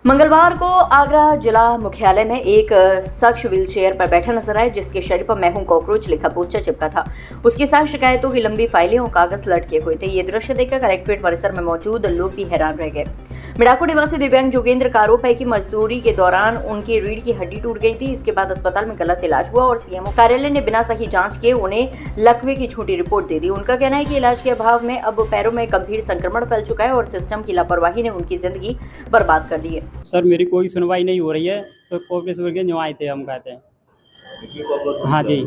मंगलवार को आगरा जिला मुख्यालय में एक शख्स व्हीलचेयर पर बैठा नजर आया, जिसके शरीर पर "मैं हूं कॉकरोच" लिखा पोस्टर चिपका था। उसके साथ शिकायतों की लंबी फाइलें और कागज लटके हुए थे। ये दृश्य देखकर कलेक्ट्रेट परिसर में मौजूद लोग भी हैरान रह गए। मिडाको निवासी दिव्यांग जोगेंद्र का आरोप है कि मजदूरी के दौरान उनकी रीढ़ की हड्डी टूट गई थी। इसके बाद अस्पताल में गलत इलाज हुआ और सीएमओ कार्यालय ने बिना सही जांच के उन्हें लकवे की झूठी रिपोर्ट दे दी। उनका कहना है कि इलाज के अभाव में अब पैरों में गंभीर संक्रमण फैल चुका है और सिस्टम की लापरवाही ने उनकी जिंदगी बर्बाद कर दी है। सर, मेरी कोई सुनवाई नहीं हो रही है, तो कोऑपरेटिव के जो आए थे हम कहते हैं। हाँ जी,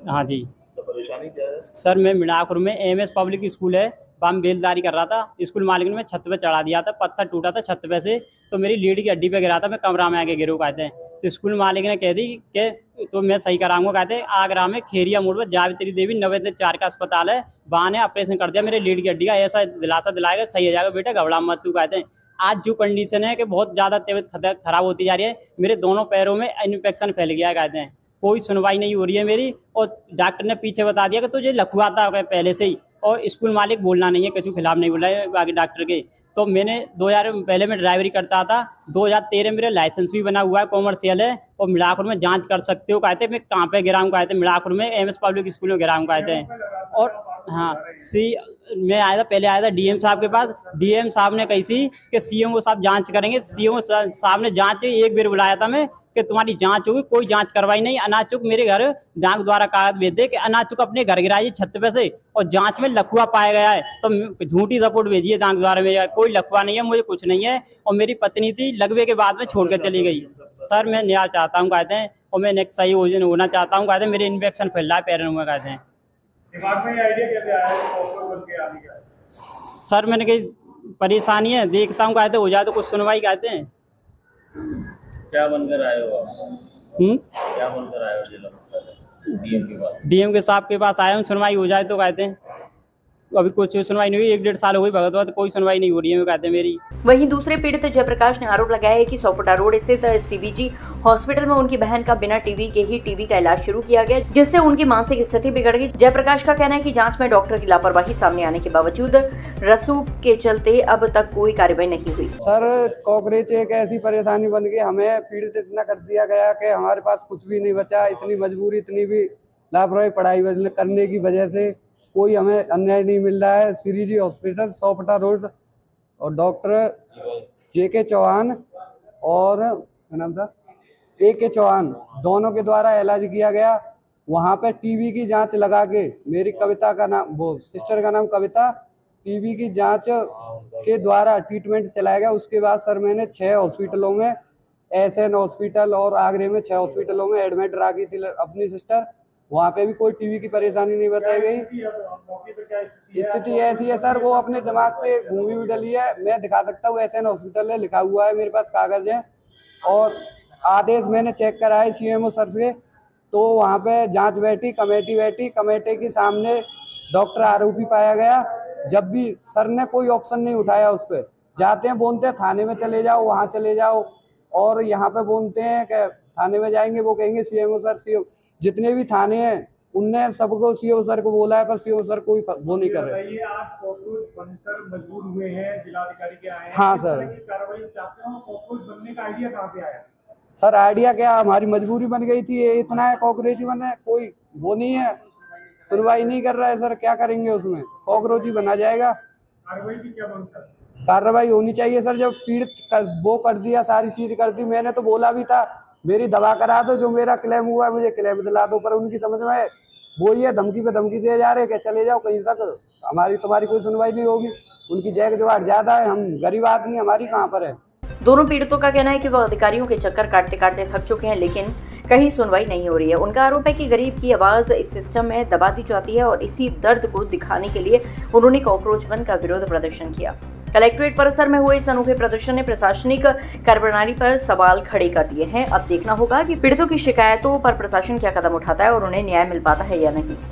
हाँ जी। तो परेशानी क्या है? सर, मैं मिडाकुर में एमएस पब्लिक स्कूल है, वहाँ बेलदारी कर रहा था। स्कूल मालिक ने मैं छत पे चढ़ा दिया था, पत्थर टूटा था छत पे से, तो मेरी लीड की हड्डी पे गिरा था। मैं कमरा में आके गिरो कहते हैं, तो स्कूल मालिक ने कह दी कि तो मैं सही कराऊंगा कहते हैं। आगरा में खेरिया मोड़ पर जावित्री देवी 9/4 का अस्पताल है, वहाँ ने ऑपरेशन कर दिया मेरे लीड की हड्डी का। ऐसा दिलासा दिलाएगा सही हो जाएगा बेटा, घबरा मत तू कहते हैं। आज जो कंडीशन है कि बहुत ज़्यादा तबीयत खराब होती जा रही है, मेरे दोनों पैरों में इन्फेक्शन फैल गया है कहते हैं। कोई सुनवाई नहीं हो रही है मेरी, और डॉक्टर ने पीछे बता दिया कि तुझे लखुआ था पहले से ही, और स्कूल मालिक बोलना नहीं है, किसी खिलाफ नहीं बोला है बाकी डॉक्टर के। तो मैंने 2000 पहले मैं ड्राइवरी करता था, 2013 मेरा लाइसेंस भी बना हुआ है, कॉमर्शियल है, और मिडाकुर में जांच कर सकते हो कहते हैं। मैं कहाँ पे गिरा हूँ कहते हैं, मिडाकुर में एमएस पब्लिक स्कूल में गिरा हूँ कहते हैं। और हाँ, मैं आया था, पहले आया था डीएम साहब के पास। डीएम साहब ने कही थी कि सीएमओ साहब जांच करेंगे। सीएमओ साहब ने जांच एक बार बुलाया था मैं कि तुम्हारी जांच होगी, कोई जांच करवाई नहीं। अनाचुक मेरे घर डाक द्वारा कागज भेज दे कि अनाचुक अपने घर गिराई छत पे से, और जांच में लखुआ पाया गया है, तो झूठी रिपोर्ट भेजी है डाक द्वारा में। कोई लखुआ नहीं है, मुझे कुछ नहीं है। और मेरी पत्नी थी, लगवे के बाद में छोड़ कर चली गई। सर, मैं न्याय चाहता हूँ कहते हैं, और मैं नेक्स्ट सही होना चाहता हूँ कहते हैं। मेरे इन्फेक्शन फैल रहा है पैरों में कहते हैं। दिमाग में आइडिया कैसे आया कॉकरोच बन के आने का? सर, मैंने कही परेशानी है, देखता हूँ कहते हो जाए तो कुछ सुनवाई कहते हैं। क्या बनकर आए हो आप? क्या बनकर आए हो जिला मुख्यालय? डीएम के पास? डीएम के साहब के पास आया हूँ, सुनवाई हो जाए तो कहते हैं। अभी कुछ सुनवाई नहीं हुई, 1-1.5 साल हो गई भगत, कोई सुनवाई नहीं हो रही है कहते हैं मेरी। वहीं दूसरे पीड़ित जयप्रकाश ने आरोप लगाया है कि सोफोटा रोड स्थित सीबीजी हॉस्पिटल में उनकी बहन का बिना टीबी के ही टीबी का इलाज शुरू किया गया, जिससे उनकी मानसिक स्थिति बिगड़ गई। जयप्रकाश का कहना है कि जांच में डॉक्टर की लापरवाही सामने आने के बावजूद रसूख के चलते अब तक कोई कार्रवाई नहीं हुई। सर, कॉकरोच एक ऐसी परेशानी बन गई, हमें पीड़ित इतना कर दिया गया कि हमारे पास कुछ भी नहीं बचा। इतनी मजबूरी, इतनी भी लापरवाही पढ़ाई करने की वजह से कोई हमें अन्याय नहीं मिल रहा है। सीबीजी हॉस्पिटल सोफोटा रोड और डॉक्टर जेके चौहान और क्या नाम था, AK चौहान, दोनों के द्वारा इलाज किया गया। वहाँ पे टीबी की जांच लगा के, मेरी कविता का नाम, वो सिस्टर का नाम कविता, टीबी की जांच के द्वारा ट्रीटमेंट चलाया गया। उसके बाद सर मैंने 6 हॉस्पिटलों में, SN हॉस्पिटल और आगरे में 6 हॉस्पिटलों में एडमिट रखी थी अपनी सिस्टर। वहाँ पे भी कोई टीबी की परेशानी नहीं बताई गई। स्थिति ऐसी है सर, वो अपने दिमाग से घूमी हुई डली है। मैं दिखा सकता हूँ, SN हॉस्पिटल है, लिखा हुआ है, मेरे पास कागज है, और आदेश मैंने चेक कराए CMO सर से। तो वहाँ पे जांच बैठी, कमेटी के सामने डॉक्टर आरोपी पाया गया। जब भी सर ने कोई ऑप्शन नहीं उठाया, उस पर जाते हैं, बोलते हैं थाने में चले जाओ, वहाँ चले जाओ, और यहाँ पे बोलते हैं कि थाने में जाएंगे, वो कहेंगे CMO सर। जितने भी थाने हैं उनने सबको CMO सर को बोला है, पर CMO सर कोई वो नहीं कर रहे। आज कॉकरोच बनकर मजबूर हुए हैं, जिलाधिकारी के आए हैं। हाँ सर, कार्रवाई चाहते हो? कॉकरोच बनने का आइडिया कहाँ से आया? सर आइडिया क्या, हमारी मजबूरी बन गई थी। ये इतना है कॉकरोच बने, कोई वो नहीं है, सुनवाई नहीं कर रहा है सर। क्या करेंगे उसमें, कॉकरोच ही बना जाएगा। कार्रवाई की क्या मांग सर? कार्रवाई होनी चाहिए सर। जब पीड़ित वो कर दिया, सारी चीज कर दी, मैंने तो बोला भी था मेरी दवा करा दो, जो मेरा क्लेम हुआ है मुझे क्लेम दिला दो, पर उनकी समझ में वो ये धमकी पे धमकी दिए जा रहे हैं कि चले जाओ कहीं तक, हमारी तुम्हारी कोई सुनवाई नहीं होगी। उनकी जैक जोहार ज्यादा है, हम गरीब आदमी, हमारी कहाँ पर है। दोनों पीड़ितों का कहना है कि वह अधिकारियों के चक्कर काटते काटते थक चुके हैं, लेकिन कहीं सुनवाई नहीं हो रही है। उनका आरोप है कि गरीब की आवाज इस सिस्टम में दबा दी जाती है, और इसी दर्द को दिखाने के लिए उन्होंने कॉकरोच बन का विरोध प्रदर्शन किया। कलेक्ट्रेट परिसर में हुए इस अनोखे प्रदर्शन ने प्रशासनिक कार्यप्रणाली पर सवाल खड़े कर दिए हैं। अब देखना होगा कि पीड़ितों की शिकायतों पर प्रशासन क्या कदम उठाता है और उन्हें न्याय मिल पाता है या नहीं।